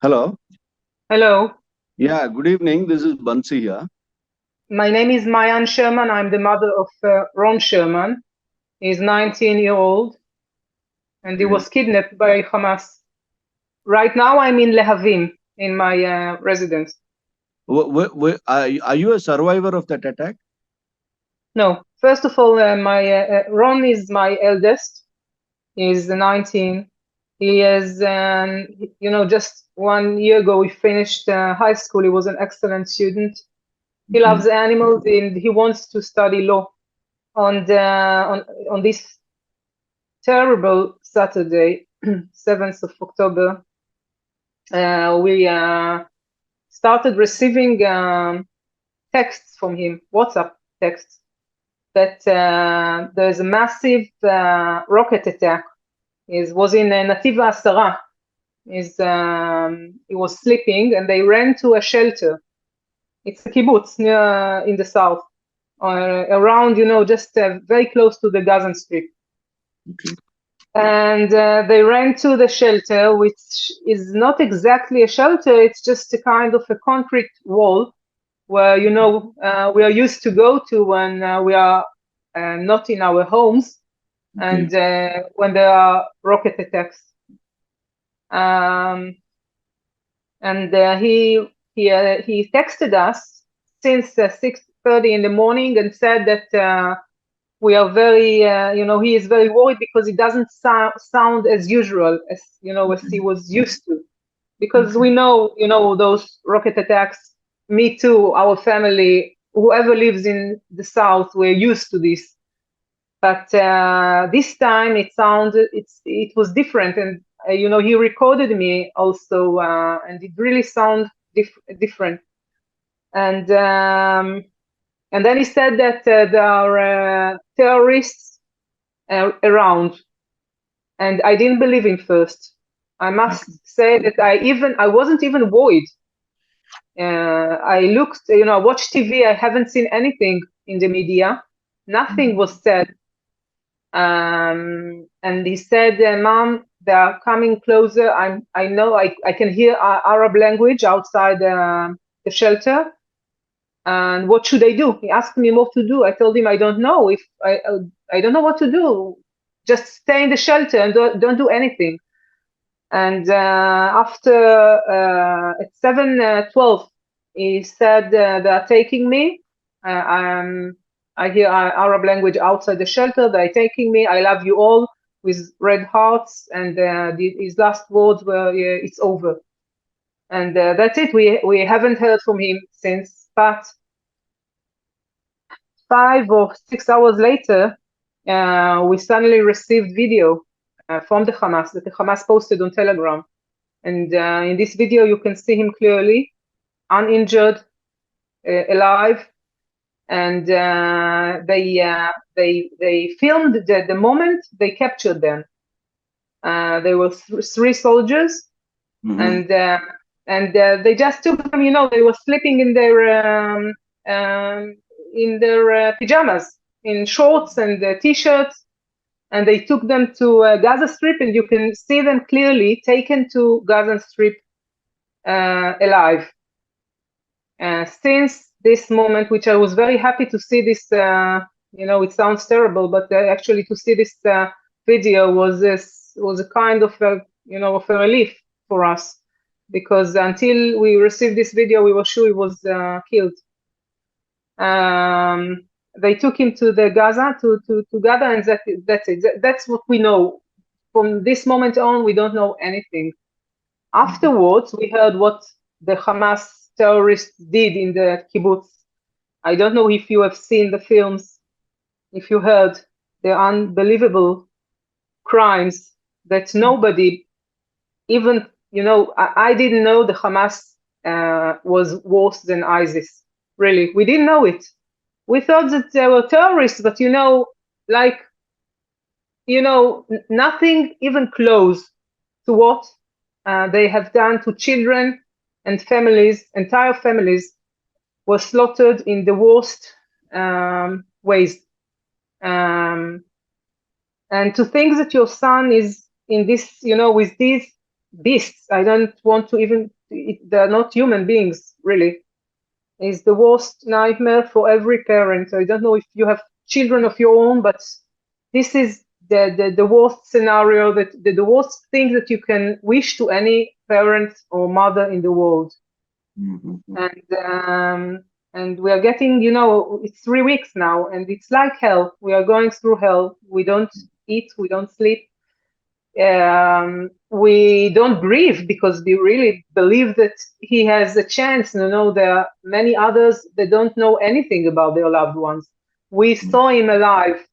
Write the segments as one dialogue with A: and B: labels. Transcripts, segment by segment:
A: Hello.
B: Hello,
A: Yeah, good evening. This is Bansy here.
B: my name is Maeyan Sherman. I'm the mother of Ron Sherman. He's 19-year-old and he
A: Okay.
B: was kidnapped by Hamas. Right now, I'm in Lehavim in my residence.
A: Are you a survivor of that attack?
B: No, first of all, my Ron is my eldest. He's 19. He is, just 1 year ago, he finished high school. He was an excellent student. He
A: Okay.
B: loves animals and he wants to study law. On this terrible Saturday, 7th of October, we started receiving texts from him, WhatsApp texts, that there's a massive rocket attack. It was in Nativa Asara. He was sleeping and they ran to a shelter. It's a kibbutz near in the south, around, just very close to the Gaza Strip.
A: Okay.
B: And they ran to the shelter, which is not exactly a shelter. It's just a kind of a concrete wall where we are used to go to when we are not in our homes
A: Okay.
B: and when there are rocket attacks. Um, and he texted us since 6:30 in the morning and said that we are very, he is very worried because it doesn't sound as usual as he was used to. Because
A: Okay.
B: we know, those rocket attacks. Me too, our family, whoever lives in the south, we're used to this. But this time it was different, and he recorded me also, and it really sounded different. And and then he said that there are terrorists around, and I didn't believe him first. I must
A: Okay.
B: say that I wasn't even worried. I looked, I watched TV. I haven't seen anything in the media. Nothing was said. And he said, "Mom, they are coming closer. I know. I can hear Arab language outside the shelter. And what should I do?" He asked me what to do. I told him I don't know. If I don't know what to do. Just stay in the shelter and don't do anything. And after at 7:12, he said they are taking me. I hear Arab language outside the shelter. They're taking me. I love you all with red hearts. And his last words were, "It's over." And that's it. We haven't heard from him since. But 5 or 6 hours later, we suddenly received video from the Hamas that the Hamas posted on Telegram. And in this video, you can see him clearly, uninjured, alive. And they filmed the moment they captured them. There were three soldiers,
A: Mm-hmm.
B: and they just took them. They were sleeping in their pajamas, in shorts and t-shirts, and they took them to Gaza Strip, and you can see them clearly taken to Gaza Strip alive. Since this moment, which I was very happy to see this, it sounds terrible, but actually to see this video was a kind of of a relief for us, because until we received this video, we were sure he was killed. Um, they took him to the Gaza to Gaza, and that's it. That's what we know. From this moment on, we don't know anything. Afterwards, we heard what the Hamas terrorists did in the kibbutz. I don't know if you have seen the films, if you heard the unbelievable crimes that nobody, even, I didn't know the Hamas was worse than ISIS. Really, we didn't know it. We thought that they were terrorists, but like, nothing even close to what they have done to children and families. Entire families were slaughtered in the worst ways. Um, and to think that your son is in this, with these beasts. I don't want to even. They're not human beings, really. It's the worst nightmare for every parent. I don't know if you have children of your own, but this is the worst scenario, that the worst thing that you can wish to any parent or mother in the world.
A: Mm-hmm.
B: And we are getting, it's 3 weeks now, and it's like hell. We are going through hell. We don't eat, we don't sleep, we don't breathe, because we really believe that he has a chance. There are many others that don't know anything about their loved ones. We saw him alive,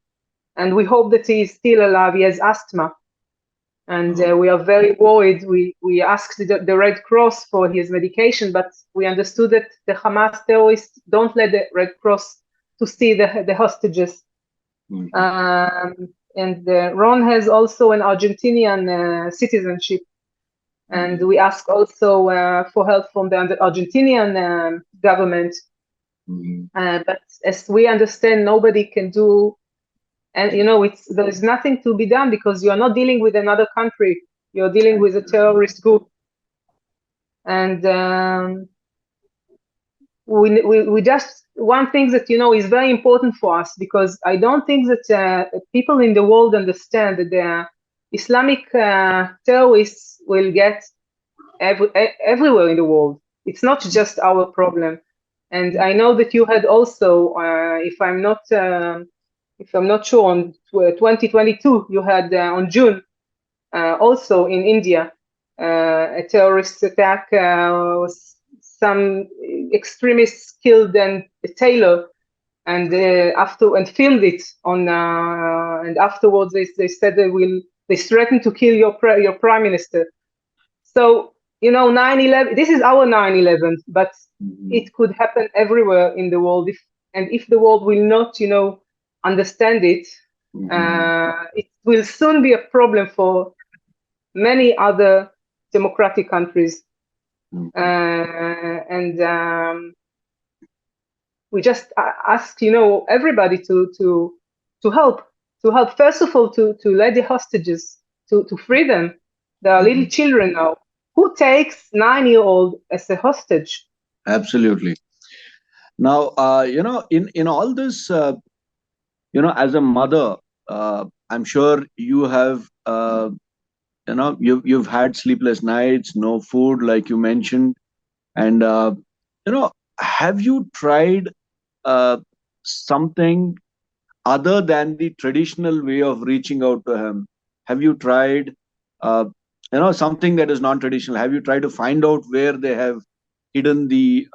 B: and we hope that he is still alive. He has asthma, and we are very worried. We asked the Red Cross for his medication, but we understood that the Hamas terrorists don't let the Red Cross to see the hostages.
A: Mm-hmm.
B: And Ron has also an Argentinian citizenship, and we ask also for help from the Argentinian government. But as we understand, nobody can do, and there is nothing to be done, because you are not dealing with another country. You're dealing with a terrorist group, and we just, one thing that is very important for us, because I don't think that people in the world understand that the Islamic terrorists will get everywhere in the world. It's not just our problem. And I know that you had also, if I'm not sure, on 2022, you had on June, also in India, a terrorist attack. Some extremists killed a tailor, and filmed it on. And afterwards, they said they threatened to kill your prime minister. So 9/11. This is our 9/11, but it could happen everywhere in the world. If the world will not, understand it, it will soon be a problem for many other democratic countries. And we just ask, everybody to help. First of all, to let the hostages, to free them. There are little children now. Who takes 9-year-old as a hostage?
A: Absolutely. Now, in all this, as a mother, I'm sure you have, you've had sleepless nights, no food, like you mentioned, and have you tried something other than the traditional way of reaching out to him? Have you tried, uh, something that is non-traditional? Have you tried to find out where they have hidden the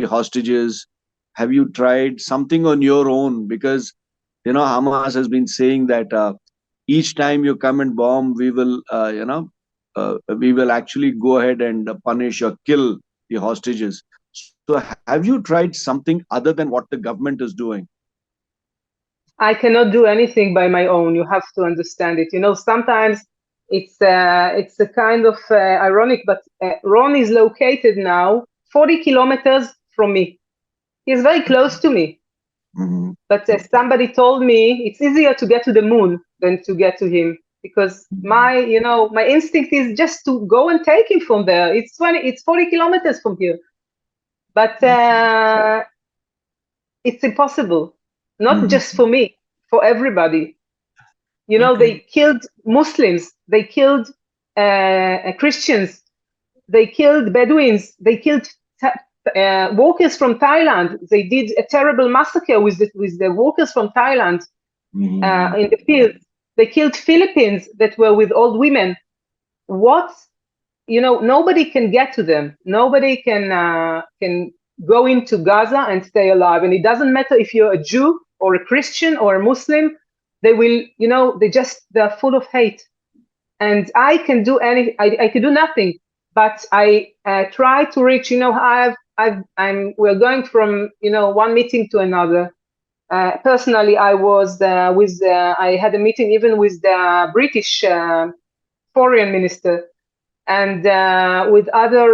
A: hostages? Have you tried something on your own? Because Hamas has been saying that each time you come and bomb, we will actually go ahead and punish or kill the hostages. So have you tried something other than what the government is doing?
B: I cannot do anything by my own. You have to understand it. Sometimes it's a kind of ironic, but Ron is located now 40 kilometers from me. He's very close to me. But somebody told me it's easier to get to the moon than to get to him, because my instinct is just to go and take him from there. It's 40 kilometers from here, but it's impossible. Not just for me, for everybody. They killed Muslims, they killed Christians, they killed Bedouins, they killed workers from Thailand. They did a terrible massacre with the workers from Thailand in the field. They killed Philippines that were with old women. Nobody can get to them. Nobody can go into Gaza and stay alive. And it doesn't matter if you're a Jew or a Christian or a Muslim. They will, they're full of hate. And I can do I can do nothing. But I try to reach. We're going from one meeting to another. Personally, I was I had a meeting even with the British foreign minister, and with other.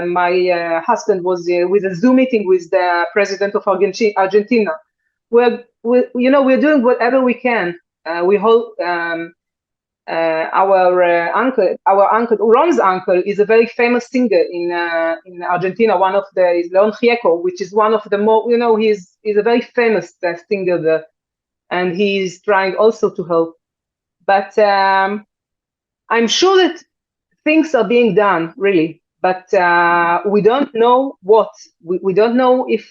B: My husband was with a Zoom meeting with the president of Argentina. We're doing whatever we can. We hope. our uncle, Ron's uncle, is a very famous singer in Argentina. One of the is Leon Gieco, which is one of the more, he's a very famous singer there, and he's trying also to help. But I'm sure that things are being done, really, but we don't know what. We don't know if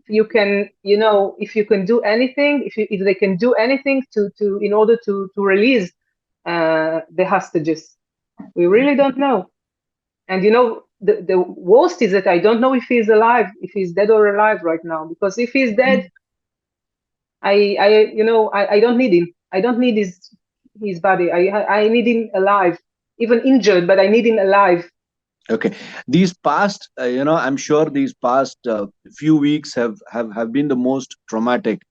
B: you can, if you can do anything, if they can do anything to in order to release the hostages. We really don't know. And the worst is that I don't know if he's alive, if he's dead or alive right now. Because if he's dead, I don't need him. I don't need his body. I need him alive, even injured, but I need him alive.
A: Okay, these past, I'm sure these past few weeks have been the most traumatic.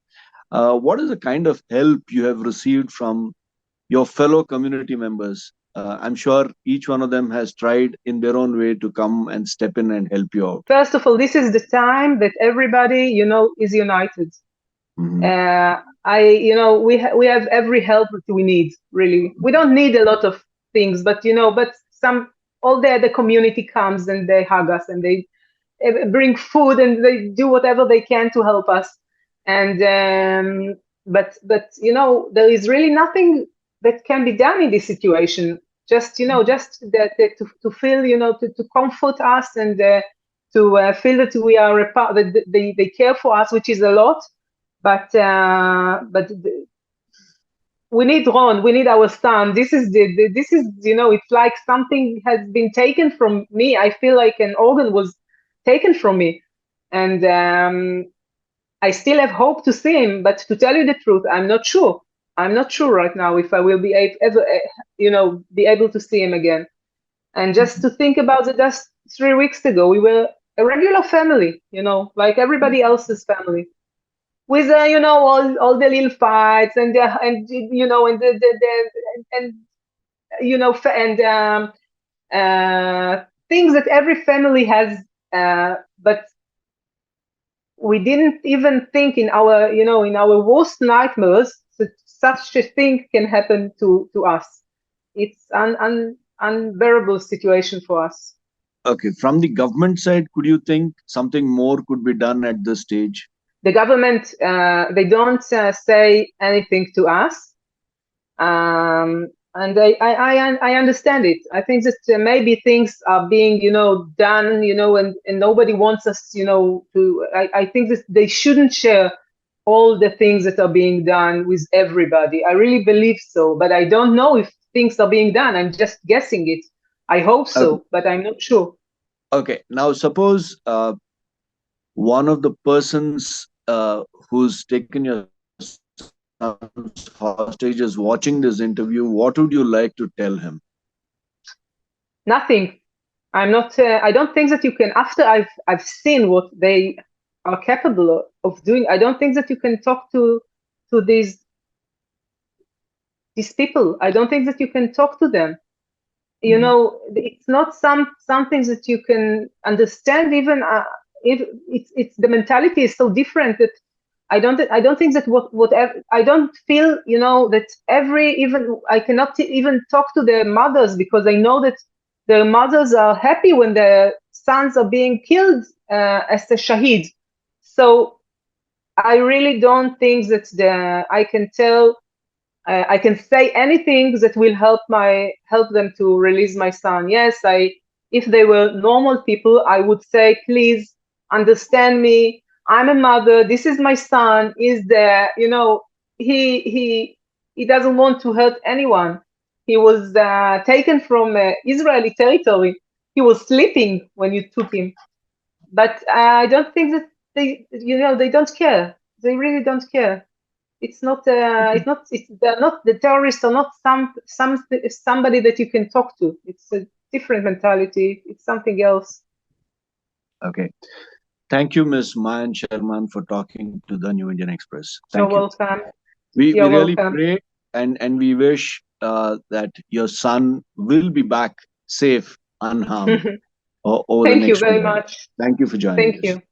A: What is the kind of help you have received from your fellow community members? I'm sure each one of them has tried in their own way to come and step in and help you out.
B: First of all, this is the time that everybody, is united. Mm-hmm. We have every help that we need. Really, we don't need a lot of things, but all the community comes and they hug us and they bring food and they do whatever they can to help us. And but there is really nothing that can be done in this situation. Just that to feel, to comfort us and to feel that we are a part, that they care for us, which is a lot. But we need Ron. We need our son. This is it's like something has been taken from me. I feel like an organ was taken from me, and I still have hope to see him. But to tell you the truth, I'm not sure. I'm not sure right now if I will be ever, be able to see him again. And just to think about it, just 3 weeks ago, we were a regular family, like everybody else's family, with all the little fights and things that every family has, but we didn't even think in our worst nightmares that such a thing can happen to us. It's an unbearable situation for us.
A: Okay, from the government side, could you think something more could be done at this stage?
B: The government, they don't say anything to us, and I understand it. I think that maybe things are being, done, and nobody wants us, to. I think that they shouldn't share all the things that are being done with everybody. I really believe so, but I don't know if things are being done. I'm just guessing it. I hope so,
A: okay,
B: but I'm not sure.
A: Okay, now suppose one of the persons who's taken your son's hostage is watching this interview. What would you like to tell him?
B: Nothing. I'm not. I don't think that you can. After I've seen what they are capable of doing, I don't think that you can talk to these people. I don't think that you can talk to them. It's not something that you can understand. Even if it's the mentality is so different that I don't think that whatever I don't feel, that even I cannot even talk to their mothers, because I know that their mothers are happy when their sons are being killed as a shaheed. So I really don't think that I can tell. I can say anything that will help them to release my son. Yes, if they were normal people, I would say, please understand me. I'm a mother. This is my son. Is there? He doesn't want to hurt anyone. He was taken from Israeli territory. He was sleeping when you took him. But I don't think that they don't care. They really don't care. It's not. They're not, the terrorists are not somebody that you can talk to. It's a different mentality. It's something else.
A: Okay. Thank you, Ms. Maeyan Sherman, for talking to the New Indian Express. Thank
B: You're
A: you.
B: welcome.
A: We
B: You're
A: really
B: welcome.
A: pray and we wish that your son will be back safe, unharmed over the
B: Thank you
A: next
B: very
A: few days.
B: much.
A: Thank you for joining us.
B: Thank you.